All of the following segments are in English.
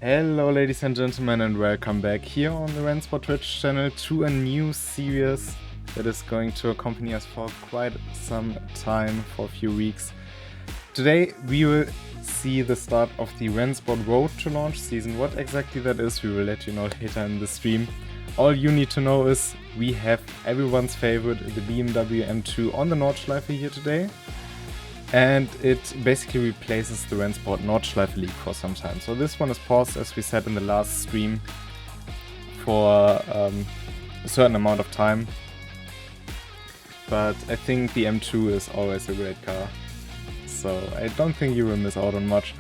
Hello ladies and gentlemen, and welcome back here on the RENNSPORT Twitch channel to a new series that is going to accompany us for quite some time, for a few weeks. Today we will see the start of the RENNSPORT Road to Launch season. What exactly that is, we will let you know later in the stream. All you need to know is we have everyone's favorite, the BMW M2 on the Nordschleife here today. And it basically replaces the RENNSPORT Nordschleife League for some time. So this one is paused, as we said in the last stream, for a certain amount of time. But I think the M2 is always a great car, so I don't think you will miss out on much.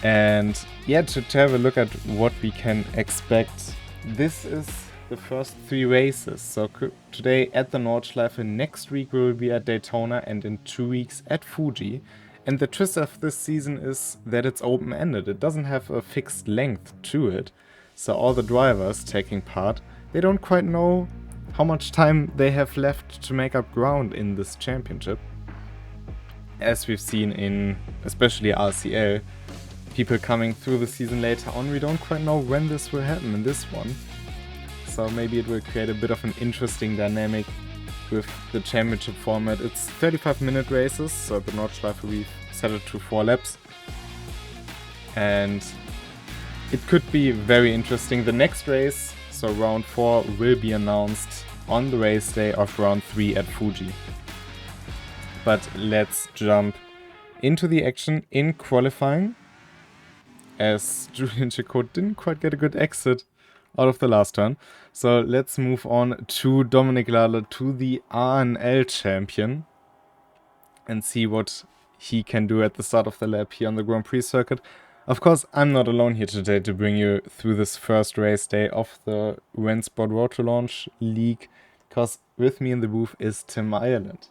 And yeah, to have a look at what we can expect, this is the first 3 races. So today at the Nordschleife, next week we will be at Daytona, and in 2 weeks at Fuji. And the twist of this season is that it's open-ended. It doesn't have a fixed length to it. So all the drivers taking part, they don't quite know how much time they have left to make up ground in this championship. As we've seen in especially RCL, people coming through the season later on, we don't quite know when this will happen in this one. So maybe it will create a bit of an interesting dynamic with the championship format. It's 35-minute races, so at the Nordschleife we've set it to 4 laps. And it could be very interesting. The next race, so round 4, will be announced on the race day of round 3 at Fuji. But let's jump into the action in qualifying, as Julian Chicot didn't quite get a good exit out of the last turn. So let's move on to Dominic Lala, to the RNL champion, and see what he can do at the start of the lap here on the Grand Prix circuit. Of course, I'm not alone here today to bring you through this first race day of the RENNSPORT Road to Launch League, because with me in the booth is Tim Ireland.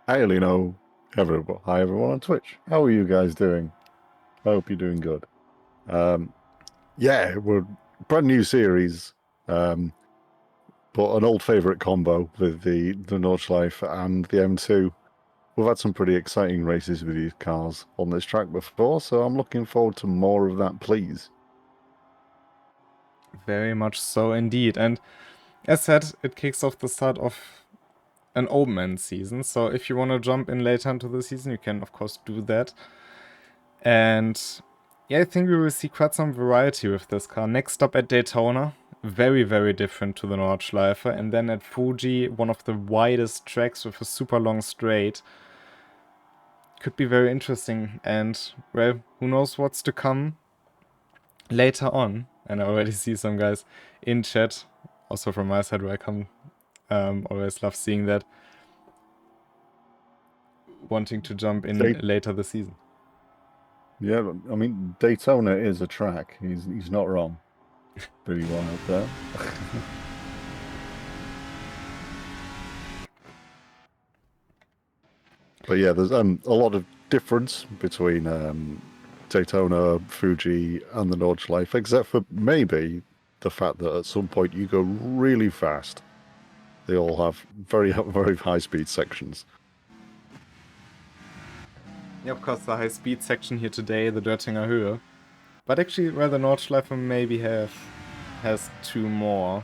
Hi, Lino. Hi, everyone on Twitch. How are you guys doing? I hope you're doing good. Yeah, we're brand new series, but an old favourite combo with the Nordschleife and the M2. We've had some pretty exciting races with these cars on this track before, so I'm looking forward to more of that, please. Very much so indeed. And as said, it kicks off the start of an open-end season, so if you want to jump in later into the season, you can of course do that. And yeah, I think we will see quite some variety with this car. Next up at Daytona, very, very different to the Nordschleife. And then at Fuji, one of the widest tracks with a super long straight. Could be very interesting. And, well, who knows what's to come later on. And I already see some guys in chat, also from my side, welcome. Always love seeing that. Wanting to jump in later this season. Yeah, I mean, Daytona is a track. He's not wrong. Pretty well out there. But yeah, there's a lot of difference between Daytona, Fuji, and the Nordschleife, except for maybe the fact that at some point you go really fast. They all have very, very high-speed sections. Yeah, of course, the high-speed section here today, the Dörtinger Höhe. But actually, well, the Nordschleife maybe has 2 more.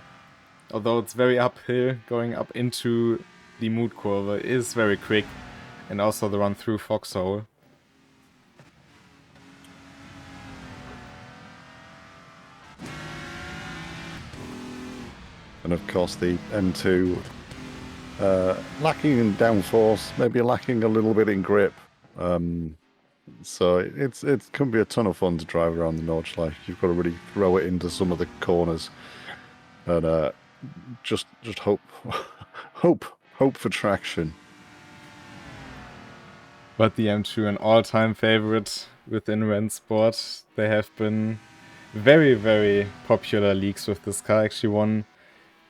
Although it's very uphill, going up into the Mood Kurve is very quick. And also the run through Foxhole. And of course the M2 lacking in downforce, maybe lacking a little bit in grip. So it can be a ton of fun to drive around the Nordschleife. You've got to really throw it into some of the corners, and just hope for traction. But the M2, an all-time favorite within RENNSPORT. They have been very, very popular leagues with this car. Actually, one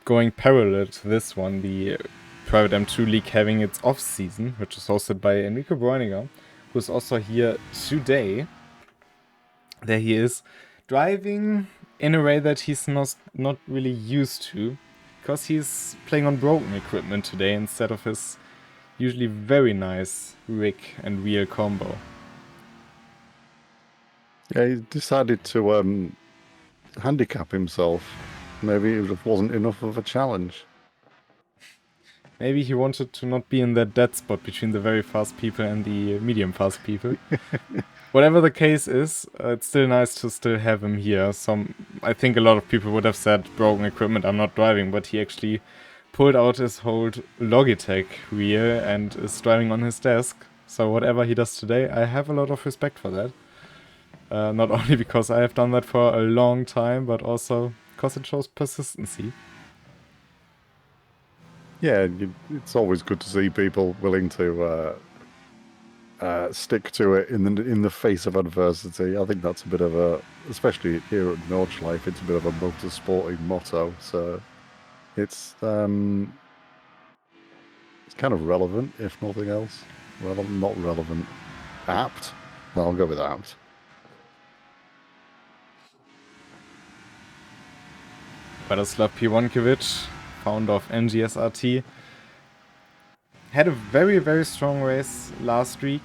going parallel to this one, the Private M2 League having its off-season, which is hosted by Enrico Bräuniger, who's also here today. There he is, driving in a way that he's not really used to, because he's playing on broken equipment today instead of his usually very nice rig and wheel combo. Yeah, he decided to handicap himself. Maybe it just wasn't enough of a challenge. Maybe he wanted to not be in that dead spot between the very fast people and the medium fast people. Whatever the case is, it's still nice to still have him here. I think a lot of people would have said, broken equipment, I'm not driving, but he actually pulled out his whole Logitech wheel and is driving on his desk. So whatever he does today, I have a lot of respect for that. Not only because I have done that for a long time, but also because it shows persistency. Yeah, it's always good to see people willing to stick to it in the face of adversity. I think that's a bit of a, especially here at Nordschleife, it's a bit of a motorsporting motto. So it's kind of relevant, if nothing else. Not relevant. Apt. Well, I'll go with apt. Vladislav Piwonkiewicz, founder of NGSRT, had a very, very strong race last week.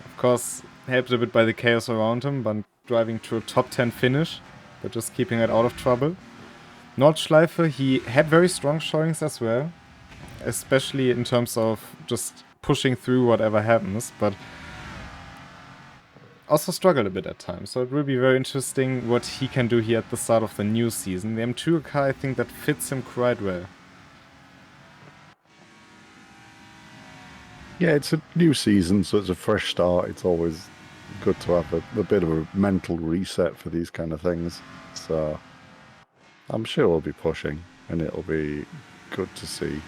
Of course, helped a bit by the chaos around him, but driving to a top 10 finish, but just keeping it out of trouble. Nordschleife, he had very strong showings as well, especially in terms of just pushing through whatever happens, but also struggled a bit at times. So it will be very interesting what he can do here at the start of the new season. The M2 car, I think that fits him quite well. Yeah, it's a new season, so it's a fresh start. It's always good to have a bit of a mental reset for these kind of things. So I'm sure we'll be pushing, and it'll be good to see.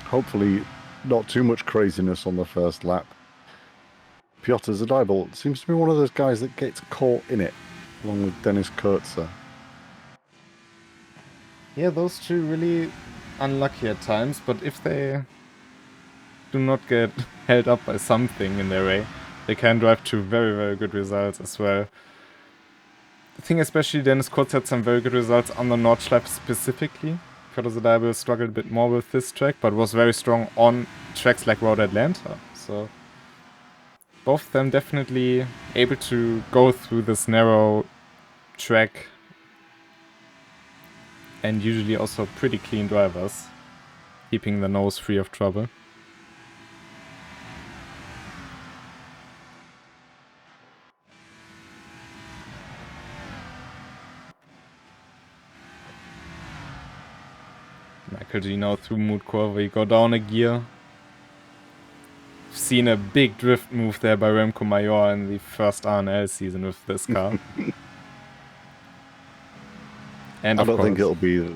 Hopefully, not too much craziness on the first lap. Piotr Zadybal seems to be one of those guys that gets caught in it, along with Dennis Kurtzer. Yeah, those two really unlucky at times, but if they do not get held up by something in their way, they can drive to very, very good results as well. I think especially Dennis Kurtz had some very good results on the Nordschleife specifically. Piotr Zadybal struggled a bit more with this track, but was very strong on tracks like Road Atlanta. So both of them definitely able to go through this narrow track, and usually also pretty clean drivers, keeping the nose free of trouble. Michael G now through Mood Curve, we go down a gear. Seen a big drift move there by Remco Major in the first RNL season with this car. And I don't think it'll be.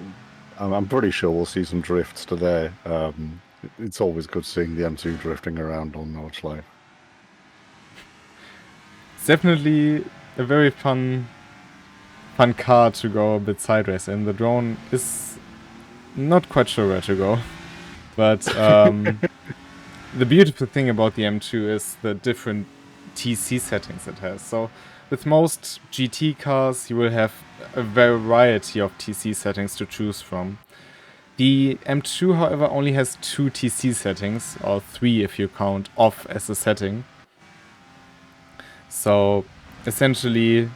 I'm pretty sure we'll see some drifts today. It's always good seeing the M2 drifting around on Nordschleife. It's definitely a very fun car to go a bit sideways in. The drone is not quite sure where to go, but the beautiful thing about the M2 is the different TC settings it has. So with most GT cars, you will have a variety of TC settings to choose from. The M2, however, only has 2 TC settings, or 3 if you count off as a setting. So essentially,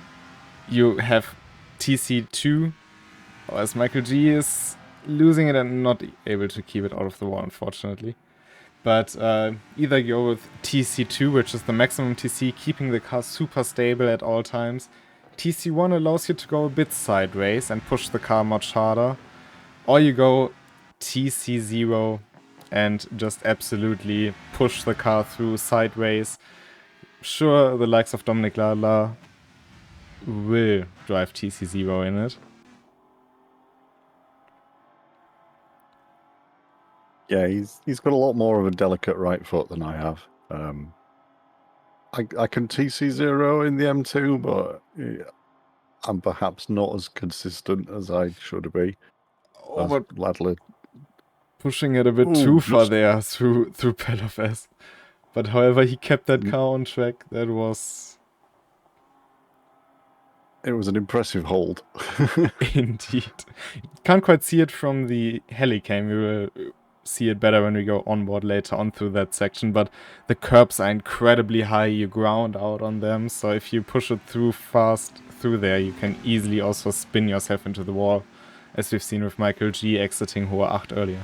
you have TC2, or as Michael G is losing it and not able to keep it out of the wall, unfortunately. But either go with TC2, which is the maximum TC, keeping the car super stable at all times. TC1 allows you to go a bit sideways and push the car much harder. Or you go TC0 and just absolutely push the car through sideways. Sure, the likes of Dominic Lala will drive TC0 in it. Yeah, he's got a lot more of a delicate right foot than I have. I can TC0 in the M2, but I'm perhaps not as consistent as I should be. Oh, but Ladler pushing it a bit too far there through Pelofes. But however, he kept that car on track. That was... It was an impressive hold. Indeed. Can't quite see it from the helicam. We will see it better when we go on board later on through that section, but the curbs are incredibly high, you ground out on them, so if you push it through fast through there, you can easily also spin yourself into the wall, as we've seen with Michael G exiting Hohe 8 earlier.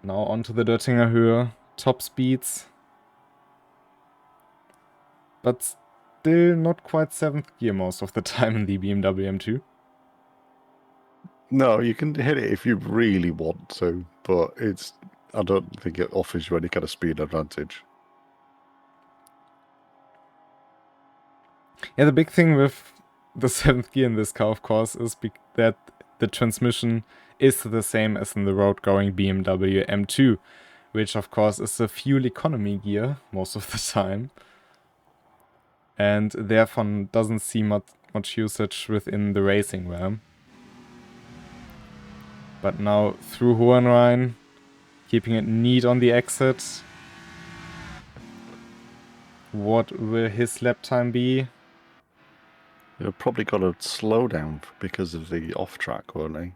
Now onto the Döttinger Höhe, top speeds, but still not quite 7th gear most of the time in the BMW M2. No, you can hit it if you really want to, but I don't think it offers you any kind of speed advantage. Yeah, the big thing with the 7th gear in this car, of course, is that the transmission is the same as in the road-going BMW M2, which of course is a fuel economy gear most of the time, and therefore doesn't see much usage within the racing realm. But now through Hohenrhein, keeping it neat on the exit. What will his lap time be? He'll probably got to slow down because of the off-track, won't he?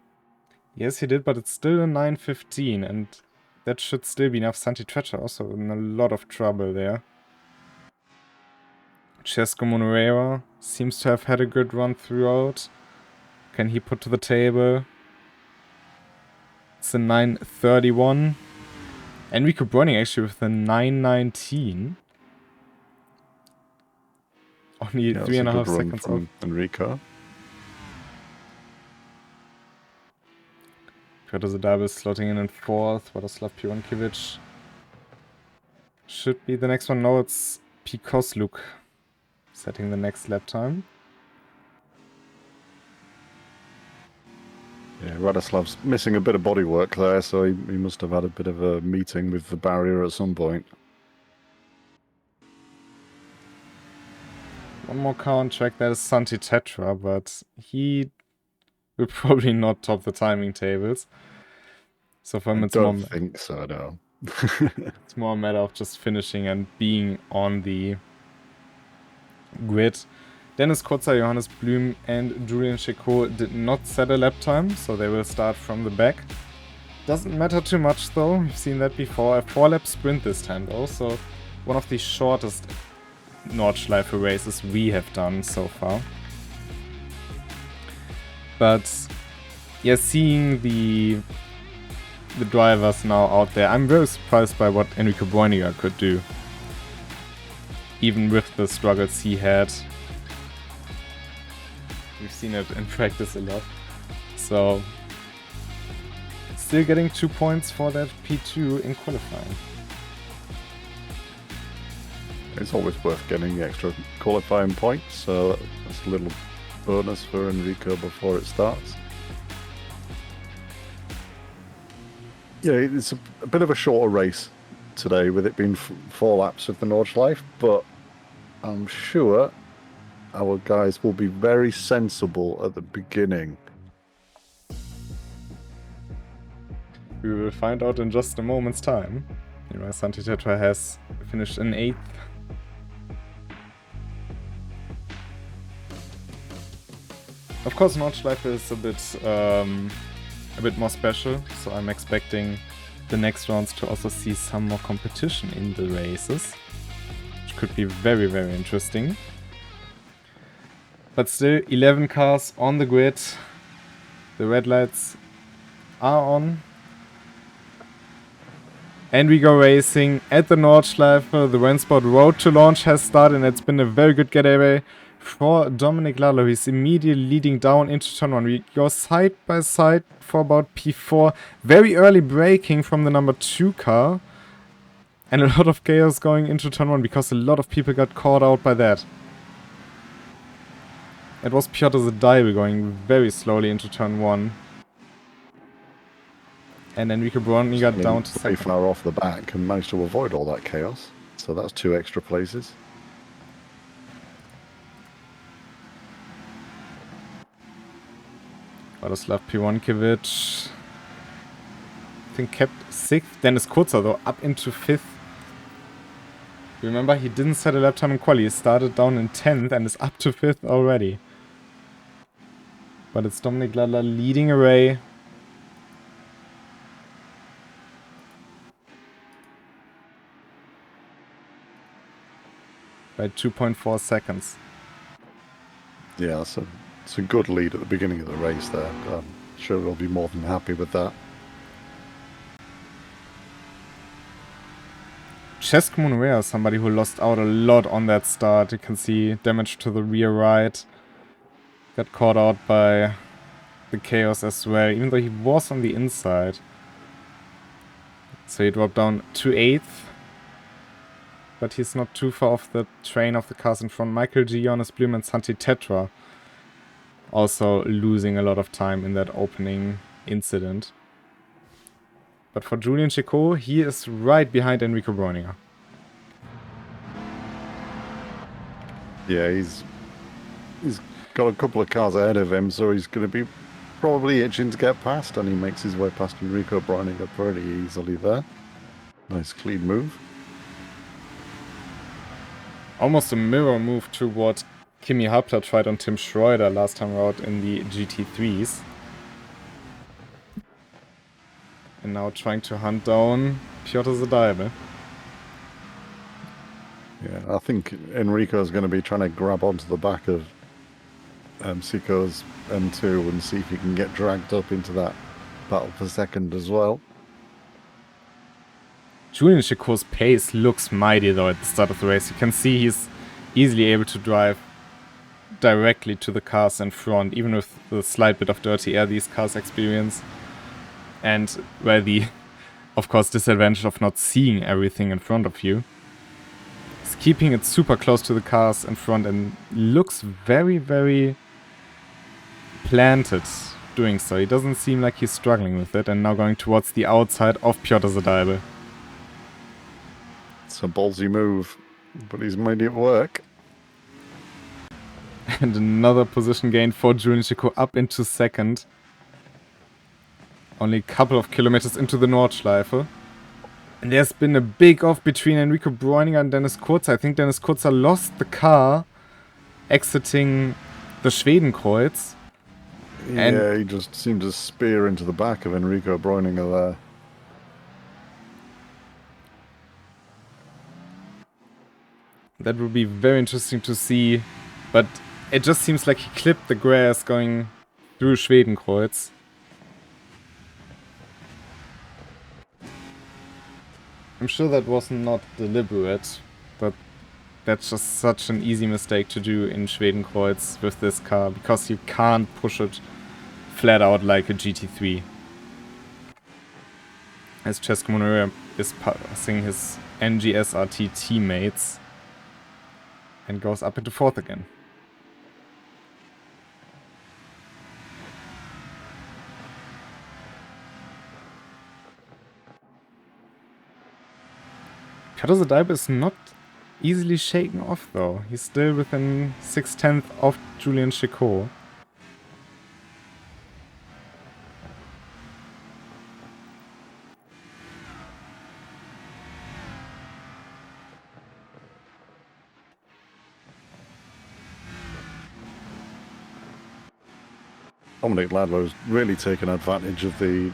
Yes, he did, but it's still a 9:15, and that should still be enough. Santi Treasure also in a lot of trouble there. Cesco Moreira seems to have had a good run throughout. Can he put to the table? It's a 9:31. Enrico Browning actually with a 9:19. Only 3.5 seconds off. Enrico. Piotr Zadabis slotting in 4th. Władysław Pionkiewicz should be the next one. No, it's Pikosluk setting the next lap time. Yeah, Radoslav's missing a bit of bodywork there, so he must have had a bit of a meeting with the barrier at some point. One more car on track, that is Santi Tetra, but he will probably not top the timing tables. So for him, it's more... I don't think so, no. It's more a matter of just finishing and being on the grid. Dennis Kotzer, Johannes Blüm, and Julian Checot did not set a lap time, so they will start from the back. Doesn't matter too much though, we've seen that before. A 4-lap sprint this time though, so one of the shortest Nordschleife races we have done so far. But yeah, seeing the drivers now out there, I'm very surprised by what Enrico Breuninger could do. Even with the struggles he had. We've seen it in practice a lot. So, still getting 2 points for that P2 in qualifying. It's always worth getting the extra qualifying points, so that's a little bonus for Enrico before it starts. Yeah, it's a bit of a shorter race today with it being 4 laps of the Nordschleife, but I'm sure our guys will be very sensible at the beginning. We will find out in just a moment's time. You know, Santi Tetra has finished in 8th. Of course, Nordschleife is a bit more special, so I'm expecting the next rounds to also see some more competition in the races, which could be very, very interesting. But still, 11 cars on the grid. The red lights are on. And we go racing at the Nordschleife. The RENNSPORT Road to Launch has started, and it's been a very good getaway for Dominic Lalo. He's immediately leading down into turn 1. We go side by side for about P4. Very early braking from the number 2 car. And a lot of chaos going into turn 1 because a lot of people got caught out by that. It was Piotr Zadaibe going very slowly into turn 1. And Enrico Browning got down to very second. far off the back and managed to avoid all that chaos. So that's 2 extra places. Władysław Pionkiewicz, I think, kept 6th. Dennis Kurzer, though, up into 5th. Remember, he didn't set a lap time in quali. He started down in 10th and is up to 5th already. But it's Dominik Ladler leading away. By 2.4 seconds. Yeah, it's a good lead at the beginning of the race there. I'm sure we'll be more than happy with that. Cesco Monorea is somebody who lost out a lot on that start. You can see damage to the rear right. Got caught out by the Chaos as well, even though he was on the inside. So he dropped down to 8th. But he's not too far off the train of the cars in front. Michael G, Jonas Blum and Santi Tetra also losing a lot of time in that opening incident. But for Julian Chicot, he is right behind Enrico Breuninger. Yeah, he's got a couple of cars ahead of him, so he's going to be probably itching to get past, and he makes his way past Enrico Breuninger pretty easily there. Nice clean move. Almost a mirror move to what Kimi Hauptler tried on Tim Schroeder last time out in the GT3s. And now trying to hunt down Piotr Zadaibe. Yeah, I think Enrico's going to be trying to grab onto the back of Siko's M2 and see if he can get dragged up into that battle for second as well. Julian Chicot's pace looks mighty though at the start of the race. You can see he's easily able to drive directly to the cars in front, even with the slight bit of dirty air these cars experience. And where the, of course, disadvantage of not seeing everything in front of you. He's keeping it super close to the cars in front and looks very, very planted doing so. He doesn't seem like he's struggling with it, and now going towards the outside of Piotr Zadaibe. It's a ballsy move, but he's made it work. And another position gain for Julian Chicot up into second. Only a couple of kilometers into the Nordschleife. And there's been a big off between Enrico Breuninger and Dennis Kurzer. I think Dennis Kurzer lost the car exiting the Schwedenkreuz. Yeah, he just seemed to spear into the back of Enrico Breuninger there. That would be very interesting to see. But it just seems like he clipped the grass going through Schwedenkreuz. I'm sure that was not deliberate, but that's just such an easy mistake to do in Schwedenkreuz with this car, because you can't push it flat out like a GT3. As Cesco Monorea is passing his NGSRT teammates and goes up into 4th again. Piotr Zadaibe is not easily shaken off though. He's still within 6/10 of Julian Chicot. Dominik Ladler's really taken advantage of the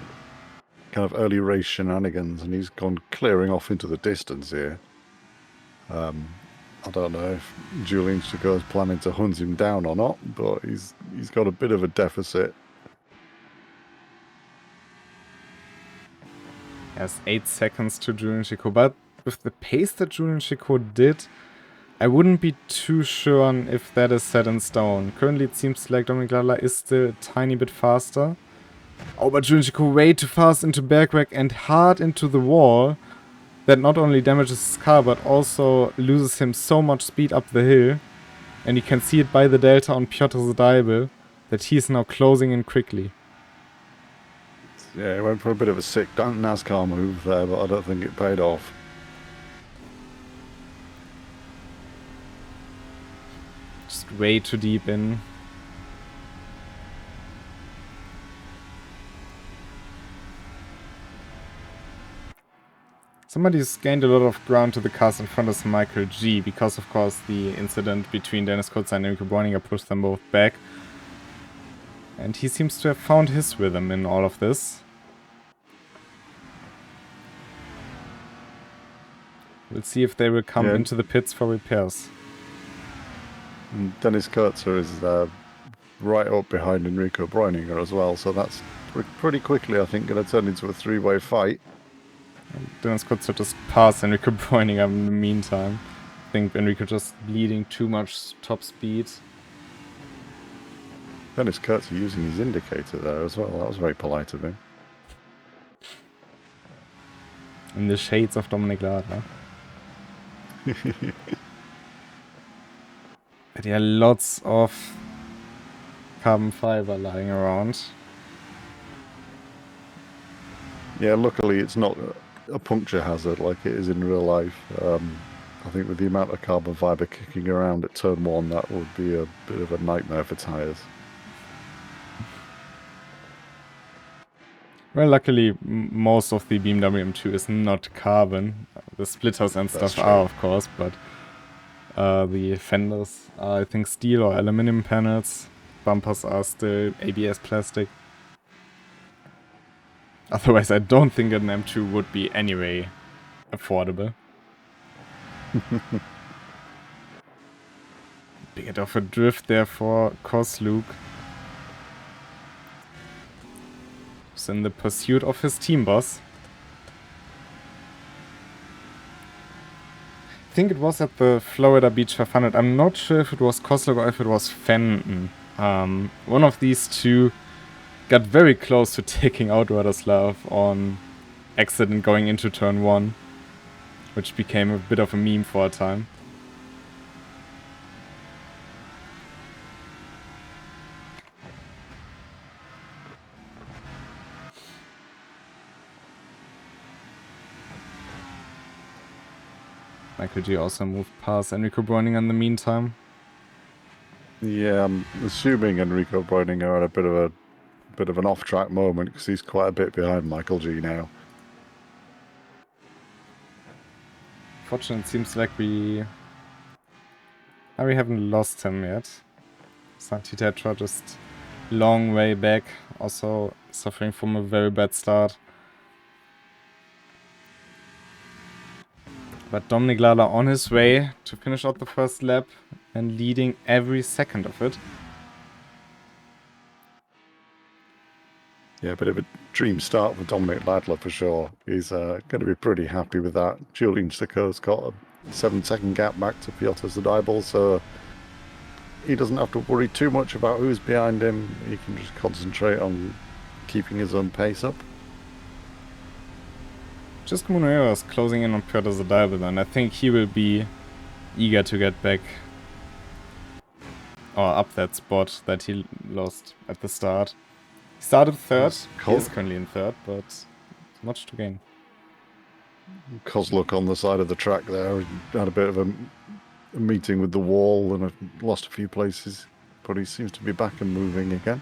kind of early race shenanigans, and he's gone clearing off into the distance here. I don't know if Julian Chicot is planning to hunt him down or not, but he's got a bit of a deficit. Has 8 seconds to Julian Chicot, but with the pace that Julian Chicot did, I wouldn't be too sure on if that is set in stone. Currently it seems like Dominik Ladler is still a tiny bit faster. Oh, but Julian Chicot way too fast into Bergwerk and hard into the wall. That not only damages his car, but also loses him so much speed up the hill. And you can see it by the delta on Piotr Zadaibe, that he is now closing in quickly. Yeah, he went for a bit of a sick NASCAR move there, but I don't think it paid off. Just way too deep in. Somebody's gained a lot of ground to the cars in front of Michael G, because of course the incident between Dennis Kurzer and Enrico Breuninger pushed them both back. And he seems to have found his rhythm in all of this. We'll see if they will come into the pits for repairs. And Dennis Kurtzer is right up behind Enrico Bräuninger as well, so that's pretty quickly, I think, going to turn into a three-way fight. Dennis Kurtzer just passed Enrico Bräuninger in the meantime. I think Enrico just bleeding too much top speed. Dennis Kurtzer using his indicator there as well. That was very polite of him. In the shades of Dominik Ladler. But yeah, lots of carbon fiber lying around. Yeah, luckily it's not a puncture hazard like it is in real life. I think with the amount of carbon fiber kicking around at turn 1, that would be a bit of a nightmare for tyres. Well, luckily most of the BMW M2 is not carbon. The splitters and stuff are, of course, but the fenders are, I think, steel or aluminum panels. Bumpers are still ABS plastic. Otherwise, I don't think an M2 would be anyway affordable. Bit of a drift there for Kozluk. Who's in the pursuit of his team boss. I think it was at the Florida Beach 500. I'm not sure if it was Kozluk or if it was Fenton. One of these two got very close to taking out Radoslav on accident going into turn 1, which became a bit of a meme for a time. Michael G also moved past Enrico Bräuninger in the meantime. Yeah, I'm assuming Enrico Bräuninger had a bit of an off-track moment because he's quite a bit behind Michael G now. Fortunately, it seems like we haven't lost him yet. Santi Tetra just long way back, also suffering from a very bad start. But Dominik Ladler on his way to finish out the first lap and leading every second of it. Yeah, a bit of a dream start for Dominik Ladler for sure. He's going to be pretty happy with that. Julian Stakir's got a 7-second gap back to Piotr Zadybal, so he doesn't have to worry too much about who's behind him. He can just concentrate on keeping his own pace up. Just Munoera is closing in on Piotr Zadybal, and I think he will be eager to get back or up that spot that he lost at the start. He started third, he is currently in third, but much to gain. Kozluk on the side of the track there had a bit of a meeting with the wall and lost a few places, but he seems to be back and moving again.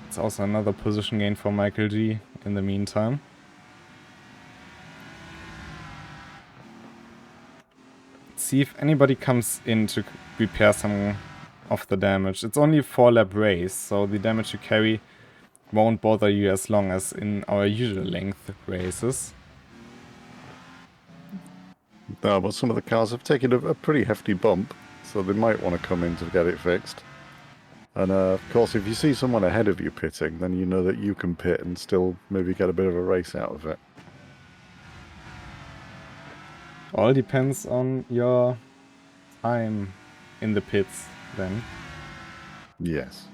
It's also another position gain for Michael G in the meantime. Let's see if anybody comes in to repair some of the damage. It's only a 4-lap race, so the damage you carry won't bother you as long as in our usual length races. No, but some of the cars have taken a pretty hefty bump, so they might want to come in to get it fixed. And of course, if you see someone ahead of you pitting, then you know that you can pit and still maybe get a bit of a race out of it. All depends on your time in the pits then. Yes.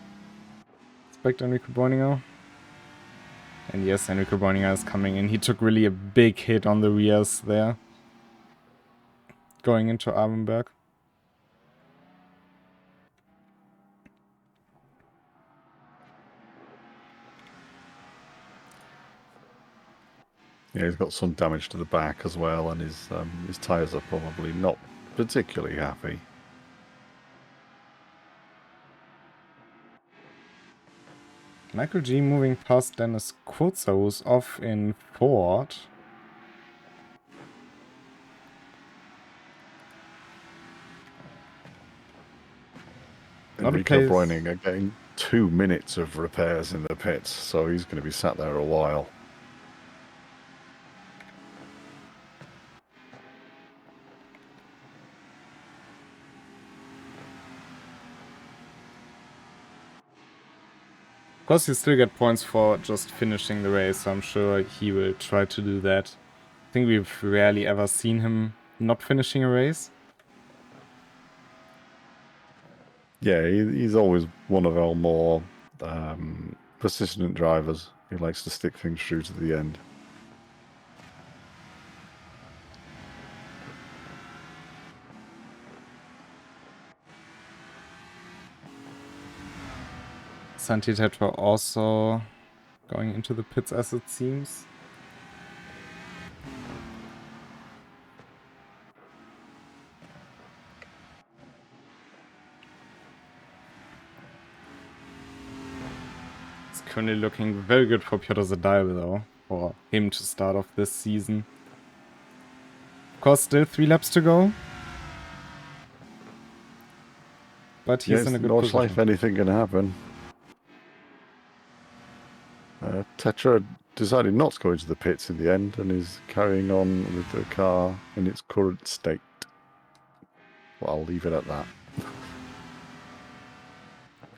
Expect Enrico Bräuninger. And yes, Enrico Bräuninger is coming in. He took really a big hit on the rears there. Going into Abenberg. Yeah, he's got some damage to the back as well, and his tyres are probably not particularly happy. Michael G moving past Dennis Kurtzer, who's off in fourth. And Rico Bräuning are getting 2 minutes of repairs in the pits, so he's going to be sat there a while. Of course, you still get points for just finishing the race, so I'm sure he will try to do that. I think we've rarely ever seen him not finishing a race. Yeah, he's always one of our more persistent drivers. He likes to stick things through to the end. Santi Tetra also going into the pits, as it seems. It's currently looking very good for Piotr Zadaibe, though, for him to start off this season. Of course, still 3 laps to go. But he's in a good position. Nordschleife, anything can happen. Tetra decided not to go into the pits in the end and is carrying on with the car in its current state. Well, I'll leave it at that.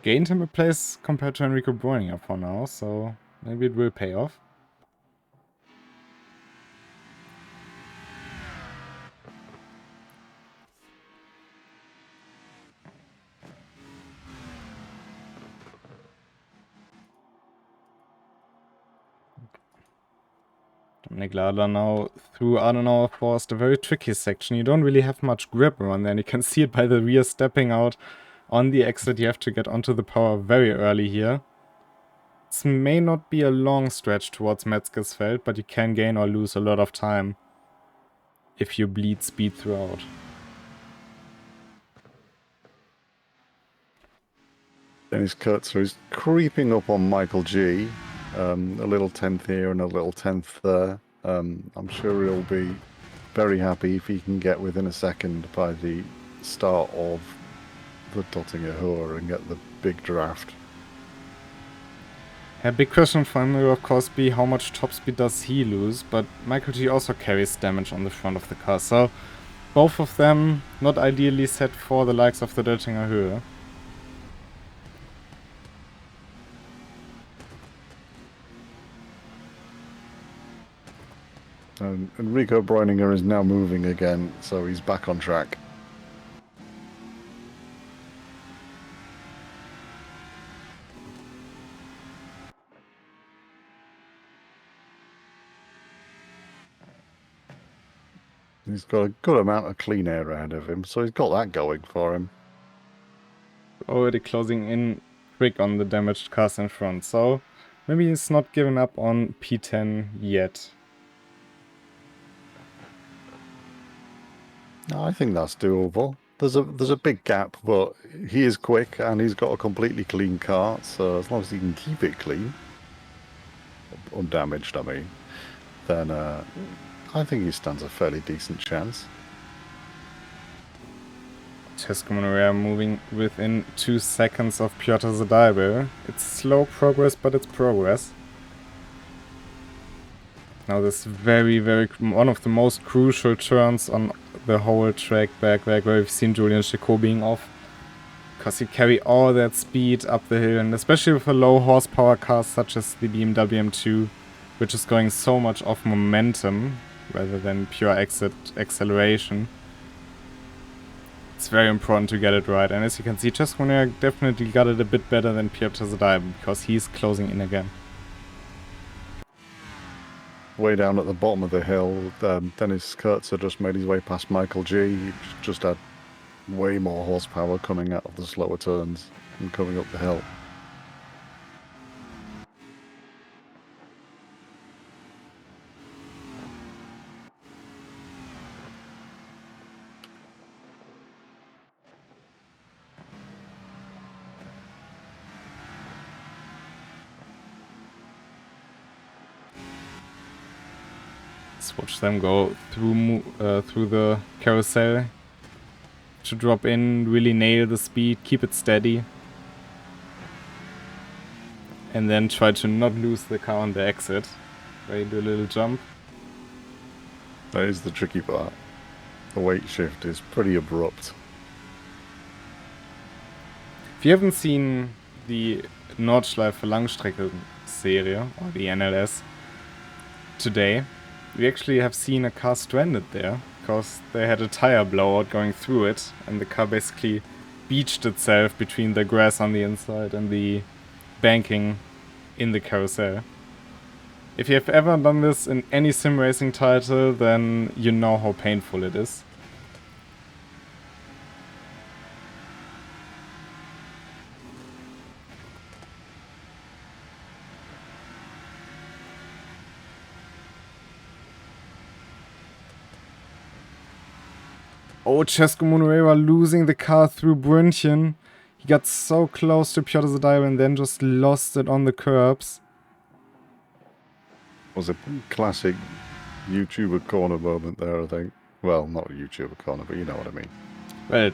Gained him a place compared to Enrico Bräuninger for now, so maybe it will pay off. Dominic Ladler now through Adenauer Forest, a very tricky section. You don't really have much grip around there, and you can see it by the rear stepping out on the exit. You have to get onto the power very early here. This may not be a long stretch towards Metzgersfeld, but you can gain or lose a lot of time if you bleed speed throughout. Dennis Kurtzer is creeping up on Michael G. A little 10th here and a little 10th there. I'm sure he'll be very happy if he can get within a second by the start of the Dottinger Hour and get the big draft. A big question for him will of course be how much top speed does he lose, but Michael G also carries damage on the front of the car, so both of them not ideally set for the likes of the Dottinger Höhe. And Enrico Bräuninger is now moving again, so he's back on track. He's got a good amount of clean air ahead of him, so he's got that going for him. Already closing in quick on the damaged cars in front, so maybe he's not given up on P10 yet. No, I think that's doable. There's a big gap, but he is quick and he's got a completely clean car, so as long as he can keep it clean, undamaged, I mean, then I think he stands a fairly decent chance. Tesco Monorea moving within 2 seconds of Piotr Zadaibe. It's slow progress, but it's progress. Now this very, one of the most crucial turns on the whole track back where we've seen Julian Chicot being off. Because you carry all that speed up the hill, and especially with a low horsepower car such as the BMW M2, which is going so much off momentum rather than pure acceleration. It's very important to get it right, and as you can see, Tesco definitely got it a bit better than Piotr Zadaibe because he's closing in again. Way down at the bottom of the hill, Dennis Kurtzer just made his way past Michael G. He just had way more horsepower coming out of the slower turns and coming up the hill. Let's watch them go through the carousel to drop in, really nail the speed, keep it steady. and then try to not lose the car on the exit, where you do a little jump. That is the tricky part. The weight shift is pretty abrupt. If you haven't seen the Nordschleife Langstrecke-Serie, or the NLS, today, we actually have seen a car stranded there, because they had a tire blowout going through it, and the car basically beached itself between the grass on the inside and the banking in the carousel. If you have ever done this in any sim racing title, then you know how painful it is. Oh, Cesco Monuera losing the car through Brünchen. He got so close to Piotr Zadail and then just lost it on the curbs. Was a classic YouTuber corner moment there, I think. Well, not a YouTuber corner, but you know what I mean. Well, it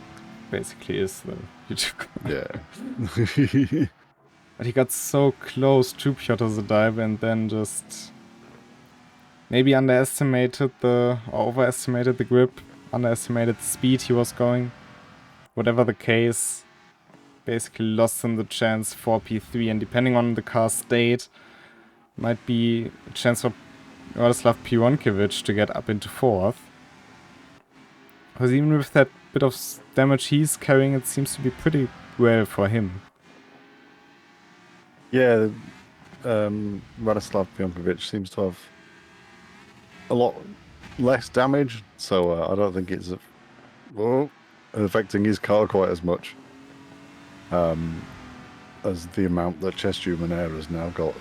basically is the YouTube corner. Yeah. But he got so close to Piotr Zadail and then just maybe underestimated or overestimated the grip, underestimated the speed he was going. Whatever the case, basically lost him the chance for P3, and depending on the car's state, might be a chance for Radoslav Pironkiewicz to get up into 4th. Because even with that bit of damage he's carrying, it seems to be pretty well for him. Yeah, Radoslav Pironkiewicz seems to have a lot less damage, so I don't think it's affecting his car quite as much as the amount that Cesco Monuera has now got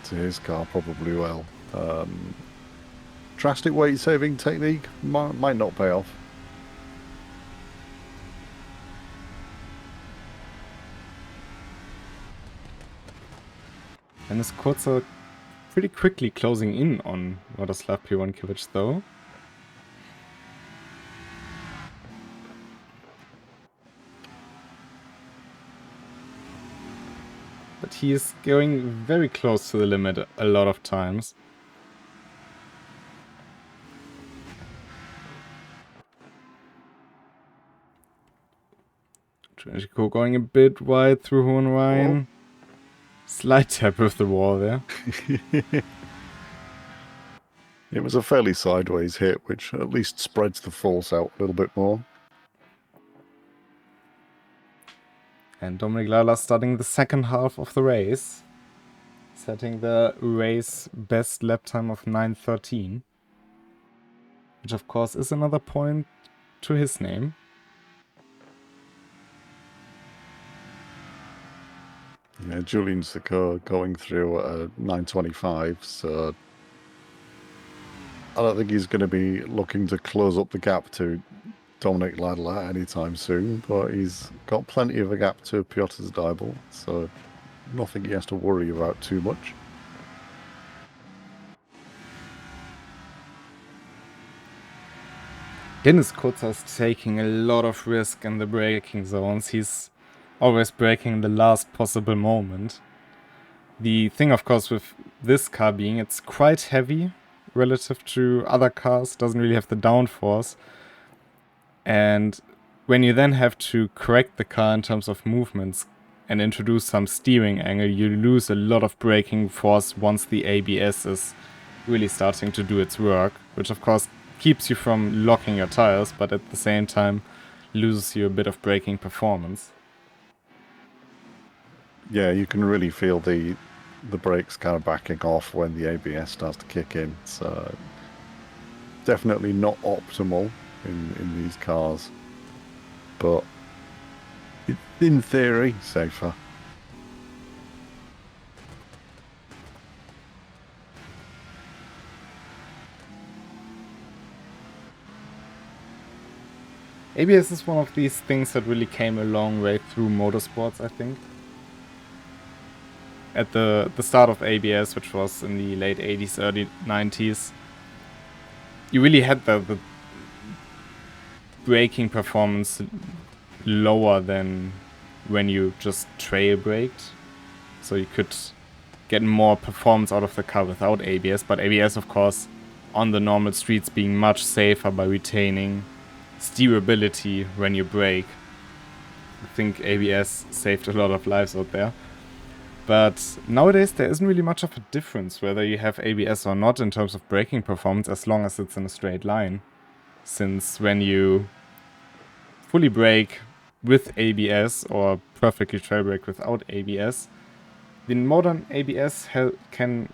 to his car probably will. Drastic weight saving technique might not pay off. And his quads are pretty quickly closing in on Radoslav Pironkiewicz though. But he is going very close to the limit a lot of times. Tragico going a bit wide through Hohenrhein. Slight tap with the wall there. It was a fairly sideways hit, which at least spreads the force out a little bit more. And Dominik Lala starting the second half of the race. Setting the race best lap time of 9:13. Which of course is another point to his name. Yeah, Julian Secor going through at 9:25, so I don't think he's going to be looking to close up the gap to Dominik Ladler anytime soon, but he's got plenty of a gap to Piotr Zadail, so nothing he has to worry about too much. Dennis Kutzer's taking a lot of risk in the braking zones. He's always braking the last possible moment. The thing, of course, with this car being it's quite heavy relative to other cars, doesn't really have the downforce. And when you then have to correct the car in terms of movements and introduce some steering angle, you lose a lot of braking force once the ABS is really starting to do its work, which of course keeps you from locking your tires, but at the same time loses you a bit of braking performance. Yeah, you can really feel the brakes kind of backing off when the ABS starts to kick in. So definitely not optimal in these cars, but in theory safer. ABS is one of these things that really came a long way through motorsports, I think. At the start of ABS, which was in the late 80s, early 90s, you really had the braking performance lower than when you just trail braked. So you could get more performance out of the car without ABS, but ABS, of course, on the normal streets being much safer by retaining steerability when you brake. I think ABS saved a lot of lives out there. But nowadays there isn't really much of a difference whether you have ABS or not in terms of braking performance, as long as it's in a straight line. Since when you fully brake with ABS or perfectly trail brake without ABS, the modern ABS can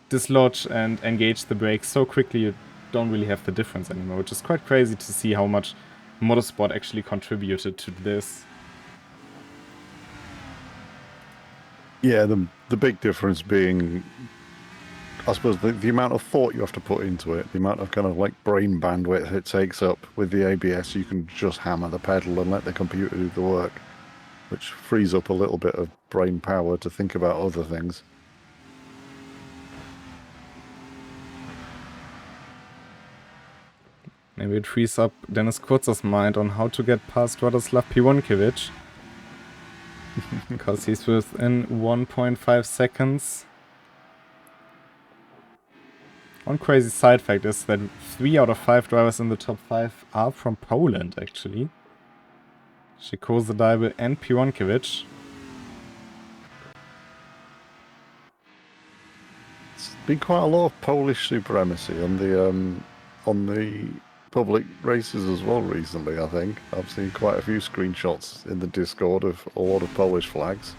dislodge and engage the brakes so quickly you don't really have the difference anymore, which is quite crazy to see how much motorsport actually contributed to this. Yeah, the big difference being, I suppose, the amount of thought you have to put into it, the amount of kind of like brain bandwidth it takes up. With the ABS, you can just hammer the pedal and let the computer do the work, which frees up a little bit of brain power to think about other things. Maybe it frees up Dennis Kurzer's mind on how to get past Radoslav Piwonkiewicz. Because he's within 1.5 seconds. One crazy side fact is that 3 out of 5 drivers in the top 5 are from Poland, actually. Szeko, and Piwonkiewicz. It's been quite a lot of Polish supremacy on the public races as well recently, I think. I've seen quite a few screenshots in the Discord of a lot of Polish flags.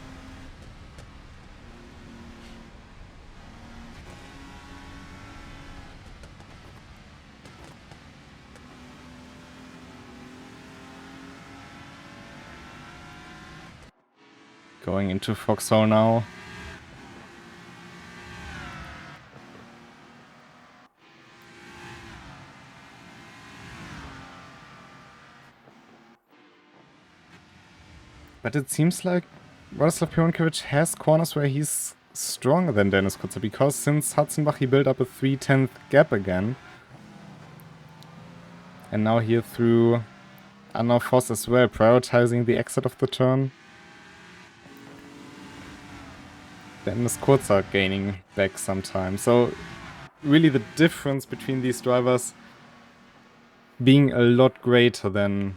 Going into Foxhole now. But it seems like Radoslav Piwonkiewicz has corners where he's stronger than Dennis Kutzer, because since Hatzenbach he built up a 3/10 gap again. And now here through Anna Voss as well, prioritizing the exit of the turn. Dennis Kutzer gaining back some time. So really the difference between these drivers being a lot greater than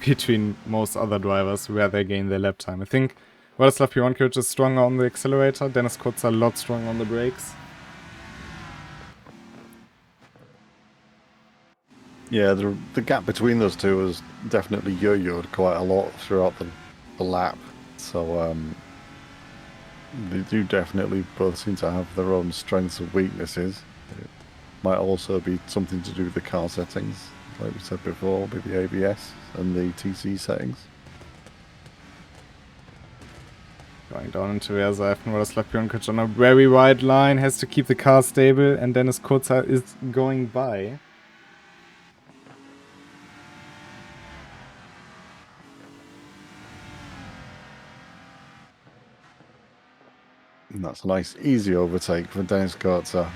between most other drivers where they gain their lap time. I think Radoslav Piwonkiewicz is stronger on the accelerator, Dennis Kutzer a lot stronger on the brakes. Yeah, the gap between those two has definitely yo-yoed quite a lot throughout the lap. So they do definitely both seem to have their own strengths and weaknesses. It might also be something to do with the car settings, like we said before, with the ABS and the TC settings. Going down into Reserve, Radoslav Piwonkiewicz on a very wide line, has to keep the car stable, and Dennis Kutzer is going by. And that's a nice, easy overtake for Dennis Kutzer,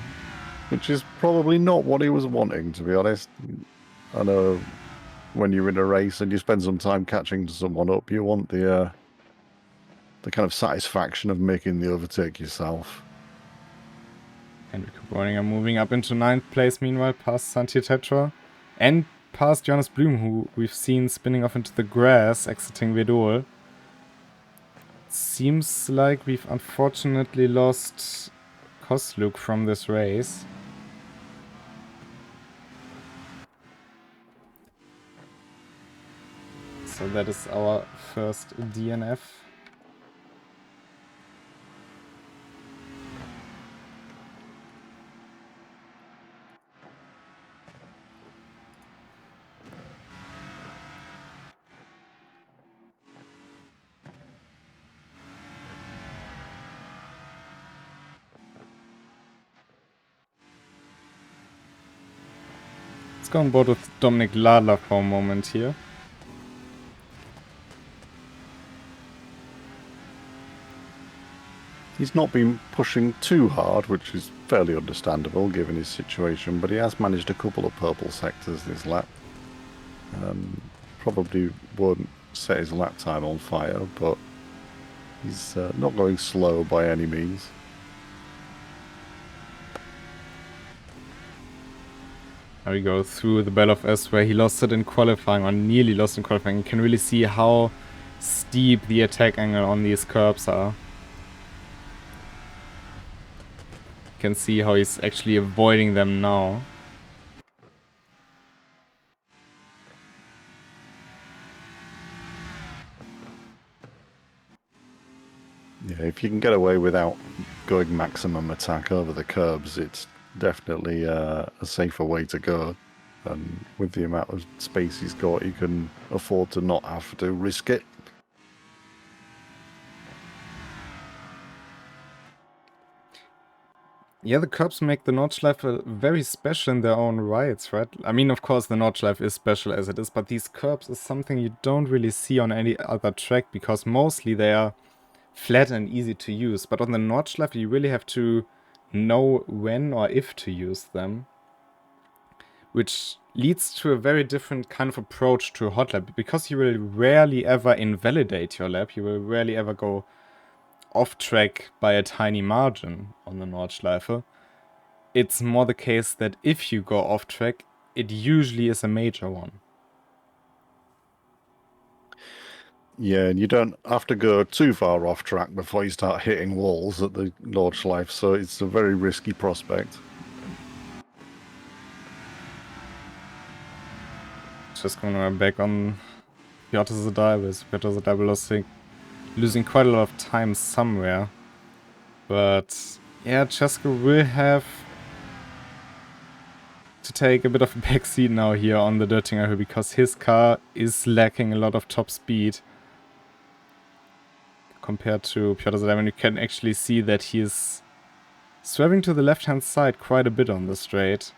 which is probably not what he was wanting, to be honest. I know when you're in a race and you spend some time catching someone up, you want the kind of satisfaction of making the overtake yourself. Enrico Bräuninger moving up into 9th place, meanwhile, past Santi Tetra. And past Jonas Blum, who we've seen spinning off into the grass, exiting Vedol. Seems like we've unfortunately lost Kosluk from this race. So that is our first DNF. Let's go on board with Dominik Ladler for a moment here. He's not been pushing too hard, which is fairly understandable given his situation, but he has managed a couple of purple sectors this lap. Probably won't set his lap time on fire, but He's not going slow by any means. Now we go through the Battle of S where he lost it in qualifying, or nearly lost in qualifying. You can really see how steep the attack angle on these curbs are. You can see how he's actually avoiding them now. Yeah, if you can get away without going maximum attack over the curbs, it's definitely a safer way to go. And with the amount of space he's got, you can afford to not have to risk it. Yeah, the curbs make the Nordschleife very special in their own rights, right? I mean, of course, the Nordschleife is special as it is, but these curbs is something you don't really see on any other track, because mostly they are flat and easy to use. But on the Nordschleife, you really have to know when or if to use them, which leads to a very different kind of approach to a hot lap, because you will rarely ever invalidate your lap. You will rarely ever go off track by a tiny margin on the Nordschleife. It's more the case that if you go off track, it usually is a major one. Yeah, and you don't have to go too far off track before you start hitting walls at the Nordschleife, so it's a very risky prospect. Just going back on Piotr Zadybus. Piotr Zadybus losing quite a lot of time somewhere. But yeah, Cesco will have to take a bit of a backseat now here on the Dirtinger Hill, because his car is lacking a lot of top speed compared to Piotr Zadybus. You can actually see that he is swerving to the left-hand side quite a bit on the straight.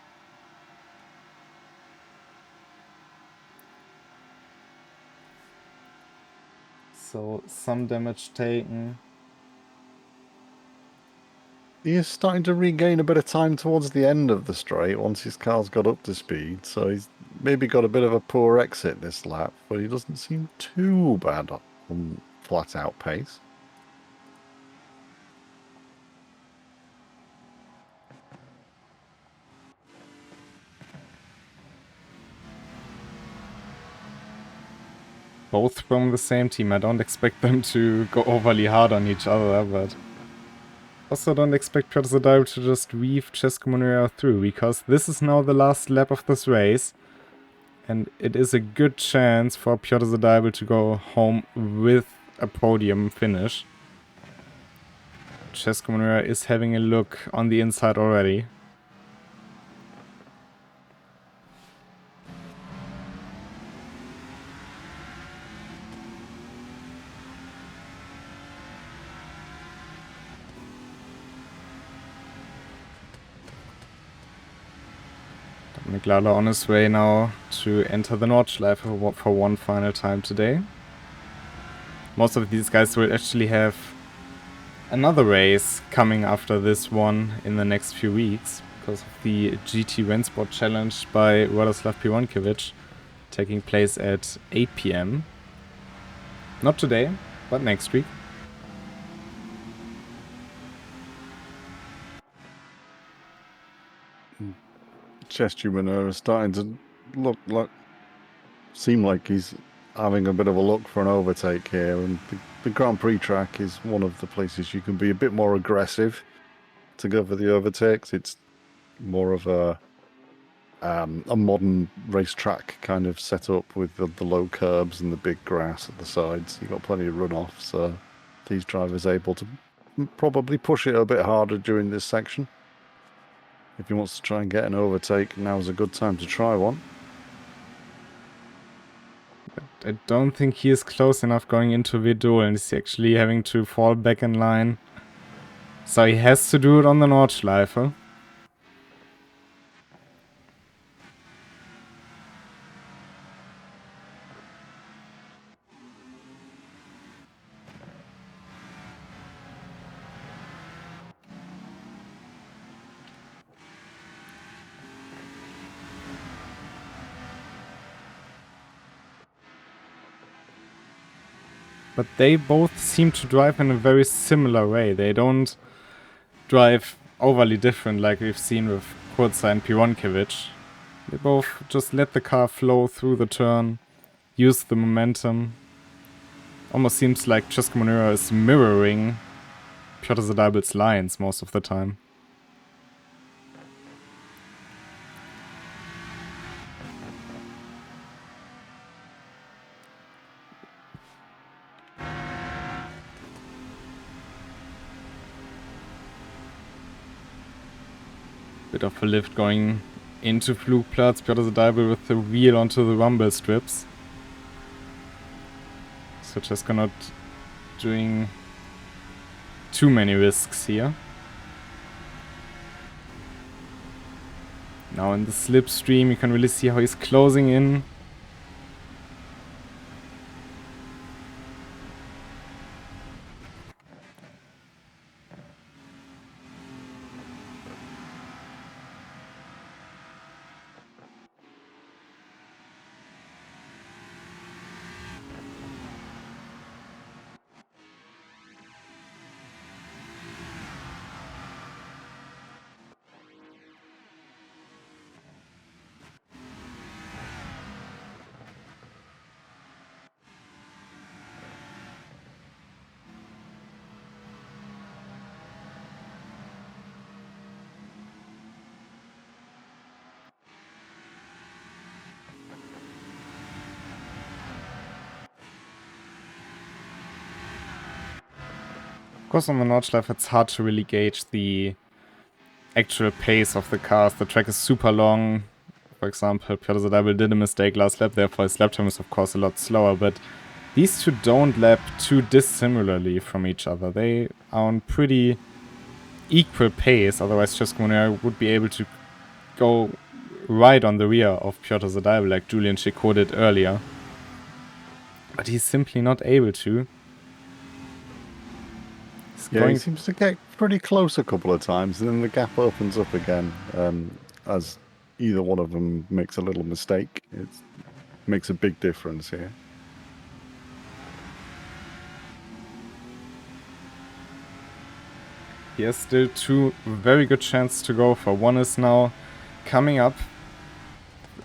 So some damage taken. He is starting to regain a bit of time towards the end of the straight once his car's got up to speed, so he's maybe got a bit of a poor exit this lap, but he doesn't seem too bad on flat out pace. Both from the same team. I don't expect them to go overly hard on each other, but also don't expect Piotr Zadybus to just weave Cesco Monreal through, because this is now the last lap of this race, and it is a good chance for Piotr Zadybus to go home with a podium finish. Cesco Monreal is having a look on the inside already. Dominic Lala on his way now to enter the Nordschleife for one final time today. Most of these guys will actually have another race coming after this one in the next few weeks, because of the GT RENNSPORT challenge by Radoslav Pironkiewicz taking place at 8 PM. Not today, but next week. Chestumanur is starting to seem like he's having a bit of a look for an overtake here, and the Grand Prix track is one of the places you can be a bit more aggressive to go for the overtakes. It's more of a modern racetrack kind of setup with the low curbs and the big grass at the sides. You've got plenty of runoff, so these drivers are able to probably push it a bit harder during this section. If he wants to try and get an overtake, now's a good time to try one. I don't think he is close enough going into Vedol, and he's actually having to fall back in line. So he has to do it on the Nordschleife. but they both seem to drive in a very similar way. They don't drive overly different like we've seen with Krystall and Pironkiewicz. They both just let the car flow through the turn, use the momentum. Almost seems like Cesco Monera is mirroring Piotr Zadybel's lines most of the time. Bit of a lift going into Flugplatz. Piotr Zadybel with the wheel onto the rumble strips. So Cesco not doing too many risks here. Now in the slipstream you can really see how he's closing in. Of course, on the Nordschleife it's hard to really gauge the actual pace of the cars. The track is super long. For example, Piotr Zadybel did a mistake last lap, therefore his lap time is of course a lot slower, but these two don't lap too dissimilarly from each other. They are on pretty equal pace, otherwise Cesco Monera would be able to go right on the rear of Piotr Zadybel like Julian Chicot did earlier. But he's simply not able to. Yeah, he seems to get pretty close a couple of times, and then the gap opens up again as either one of them makes a little mistake. It makes a big difference here. He has still two very good chances to go for. One is now coming up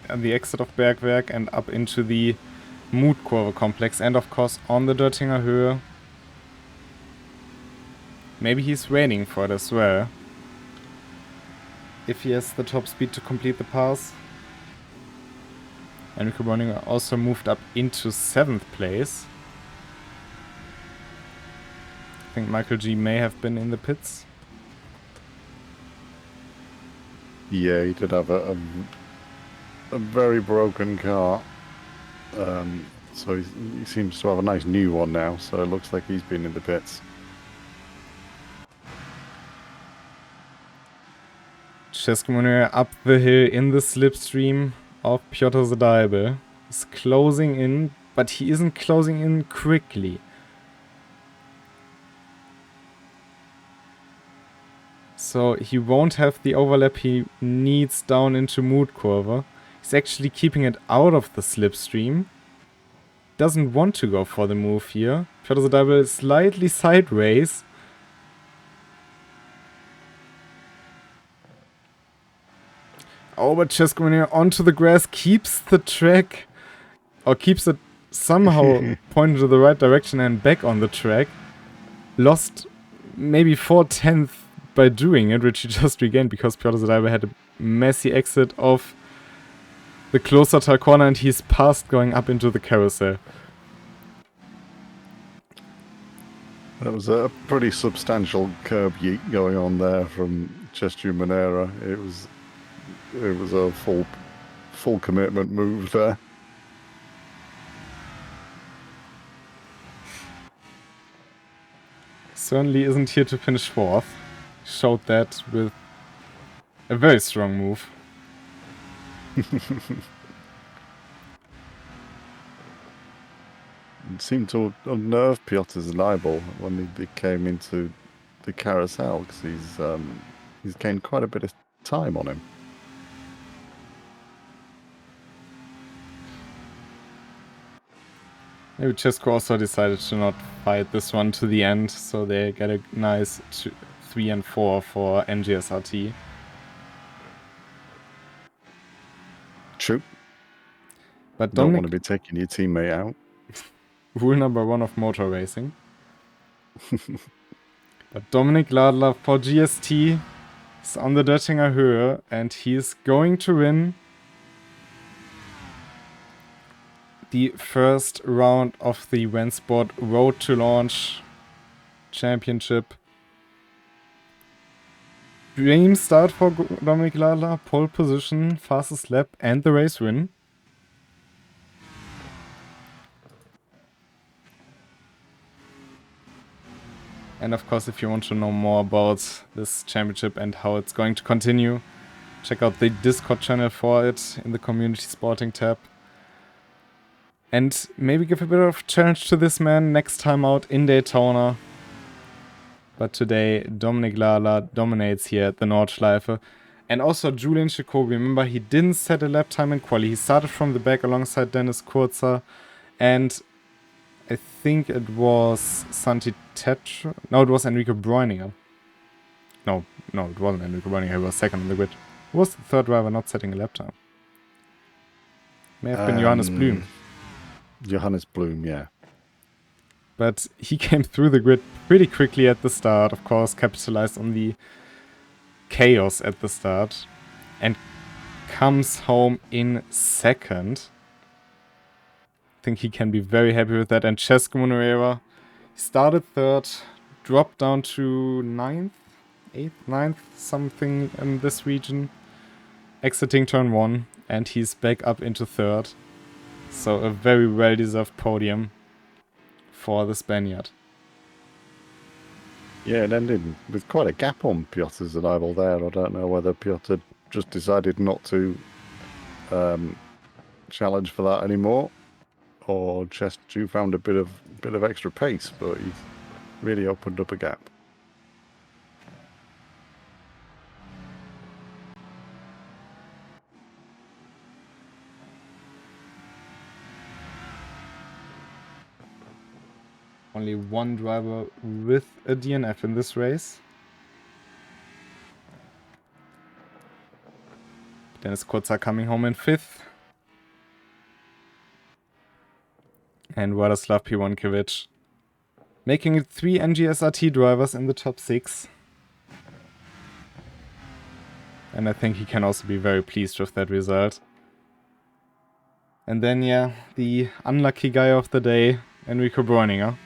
at the exit of Bergwerk and up into the Mutkurve complex, and of course on the Döttinger Höhe. Maybe he's waiting for it as well. If he has the top speed to complete the pass. Enrico Breuninger also moved up into 7th place. I think Michael G may have been in the pits. Yeah, he did have a very broken car. So he seems to have a nice new one now, so it looks like he's been in the pits. Cesco Monera up the hill in the slipstream of Piotr Zadybel. He's closing in, but he isn't closing in quickly. So he won't have the overlap he needs down into Mutkurve. He's actually keeping it out of the slipstream. Doesn't want to go for the move here. Piotr Zadybel is slightly sideways. Oh, but Cesco Monera onto the grass, keeps the track, or keeps it somehow pointed to the right direction and back on the track. Lost maybe 4/10 by doing it, which he just regained because Piotr Zadybel had a messy exit of the closer corner and he's past going up into the carousel. That was a pretty substantial curb yeet going on there from Cesco Monera. It was a full commitment move there. Certainly isn't here to finish 4th. Showed that with a very strong move. It seemed to unnerve Piotr Zadybel when he came into the carousel, because he's gained quite a bit of time on him. Maybe Cesco also decided to not fight this one to the end, so they get a nice 3 and 4 for NGSRT. True. But Don't Dominic, want to be taking your teammate out. rule number 1 of motor racing. But Dominic Ladler for GST is on the Döttinger Höhe, and he is going to win the first round of the RENNSPORT Road to Launch Championship. Dream start for Dominic Ladler, pole position, fastest lap, and the race win. And of course, if you want to know more about this championship and how it's going to continue, check out the Discord channel for it in the Community Sporting tab. And maybe give a bit of challenge to this man next time out in Daytona. But today, Dominic Ladler dominates here at the Nordschleife. And also Julian Jacobi, remember, he didn't set a lap time in quali. He started from the back alongside Dennis Kurzer. And I think it was Santi Tetra. No, it was Enrico Bräuninger. No, it wasn't Enrico Bräuninger. He was second on the grid. Who was the third driver not setting a lap time? May have been Johannes Blüm. Johannes Blüm, yeah. But he came through the grid pretty quickly at the start. Of course, capitalized on the chaos at the start. And comes home in second. I think he can be very happy with that. And Cesco Moreira, he started third, dropped down to 9th, 8th, 9th, something in this region. Exiting turn 1, and he's back up into third. So a very well-deserved podium for the Spaniard. Yeah, it ended with quite a gap on Piotr's arrival there. I don't know whether Piotr just decided not to challenge for that anymore, or Chestu found a bit of extra pace, but he's really opened up a gap. Only one driver with a DNF in this race. Dennis Kurzer coming home in 5th. And Władysław Piłonkiewicz making it 3 NGSRT drivers in the top 6. And I think he can also be very pleased with that result. And then, yeah, the unlucky guy of the day, Enrico Bräuninger.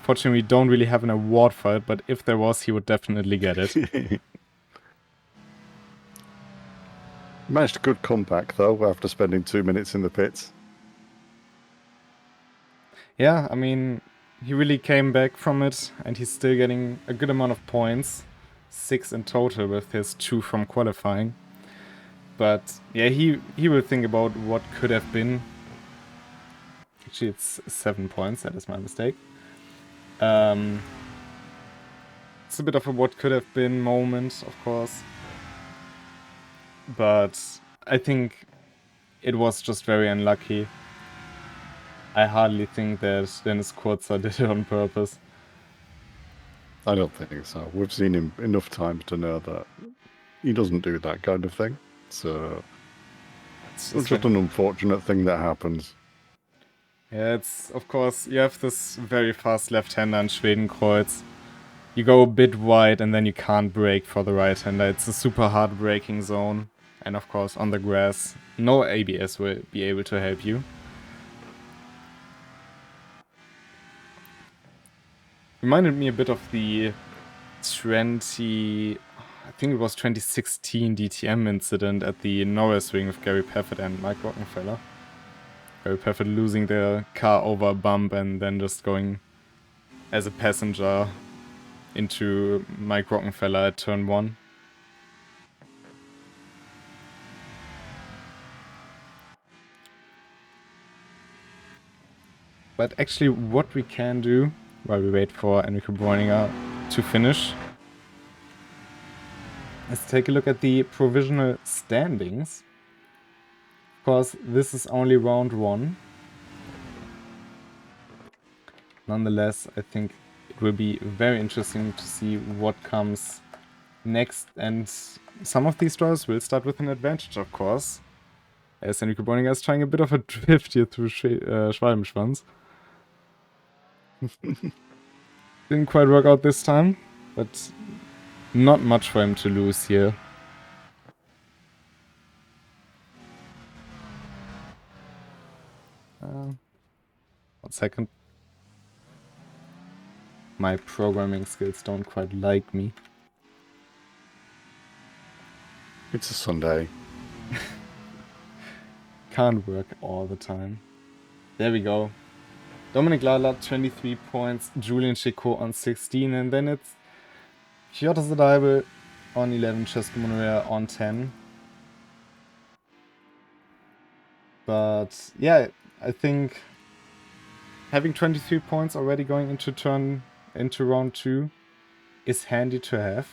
Fortunately, we don't really have an award for it, but if there was, he would definitely get it. Managed a good comeback, though, after spending 2 minutes in the pits. Yeah, I mean, he really came back from it, and he's still getting a good amount of points. 6 in total with his 2 from qualifying. But yeah, he will think about what could have been. Actually, it's 7 points, that is my mistake. It's a bit of a what could have been moment, of course. But I think it was just very unlucky. I hardly think that Dennis Kurzer did it on purpose. I don't think so. We've seen him enough times to know that he doesn't do that kind of thing. So it's just an unfortunate thing that happens. Yeah, it's, of course, you have this very fast left-hander in Schwedenkreuz. You go a bit wide and then you can't brake for the right-hander. It's a super hard braking zone. And of course, on the grass, no ABS will be able to help you. Reminded me a bit of the I think it was 2016 DTM incident at the Norris Ring with Gary Paffett and Mike Rockenfeller. Gary Paffett losing their car over a bump and then just going as a passenger into Mike Rockenfeller at turn 1. But actually what we can do while we wait for Enrico Bräuninger to finish is take a look at the provisional standings. Of course, this is only round 1. nonetheless, I think it will be very interesting to see what comes next, and some of these draws will start with an advantage, of course, as Enrico Boninger is trying a bit of a drift here through Schwalbenschwanz. Didn't quite work out this time, but not much for him to lose here. 1 second. My programming skills don't quite like me. It's a Sunday. Can't work all the time. There we go. Dominic Lala, 23 points. Julian Chicot on 16. And then it's Piotr Zadaibe on 11. Cesco Monorea on 10. But yeah, I think having 23 points already going into round 2 is handy to have.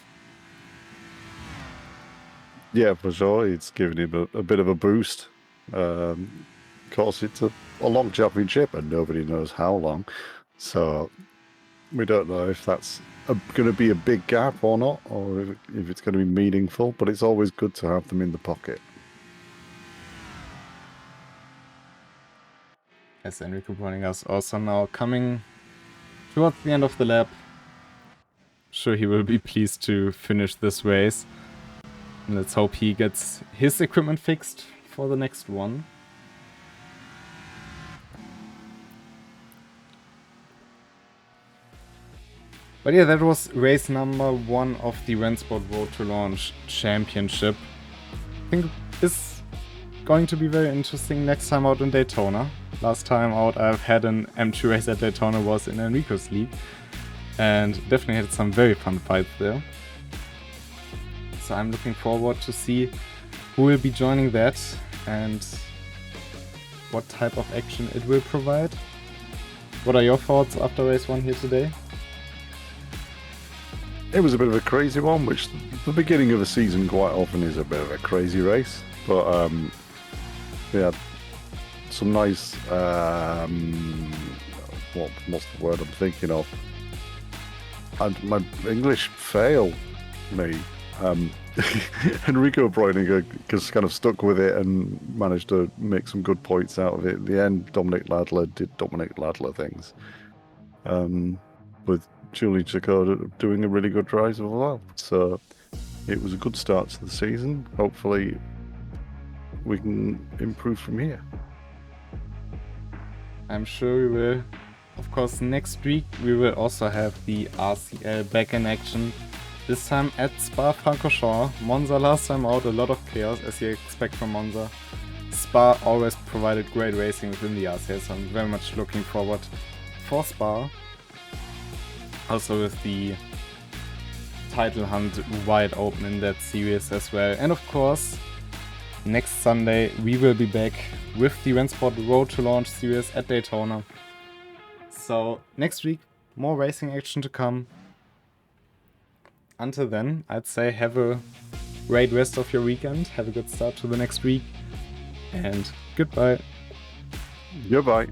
Yeah, for sure. It's giving him a bit of a boost. Of course, it's a long championship and nobody knows how long. So we don't know if that's going to be a big gap or not, or if it's going to be meaningful, but it's always good to have them in the pocket. As Enrico Boningas also now coming towards the end of the lap. Sure, he will be pleased to finish this race. And let's hope he gets his equipment fixed for the next one. But yeah, that was race number 1 of the RENNSPORT Road to Launch Championship. I think this is going to be very interesting next time out in Daytona. Last time out I've had an M2 race at Daytona was in Enrico's league. And definitely had some very fun fights there. So I'm looking forward to see who will be joining that and what type of action it will provide. What are your thoughts after race 1 here today? It was a bit of a crazy one, which the beginning of the season quite often is a bit of a crazy race. But yeah, some nice, what's the word I'm thinking of? And my English failed me. Enrico Bräuninger just kind of stuck with it and managed to make some good points out of it. In the end, Dominic Ladler did Dominic Ladler things. With Julie Chicot doing a really good drive as well. So it was a good start to the season. Hopefully we can improve from here. I'm sure we will. Of course, next week we will also have the RCL back in action. This time at Spa-Francorchamps. Monza last time out, a lot of chaos as you expect from Monza. Spa always provided great racing within the RCL, so I'm very much looking forward for Spa. Also with the title hunt wide open in that series as well. And of course, next Sunday we will be back with the RENNSPORT Road to Launch series at Daytona. So next week, more racing action to come. Until then, I'd say have a great rest of your weekend. Have a good start to the next week. And goodbye. Goodbye.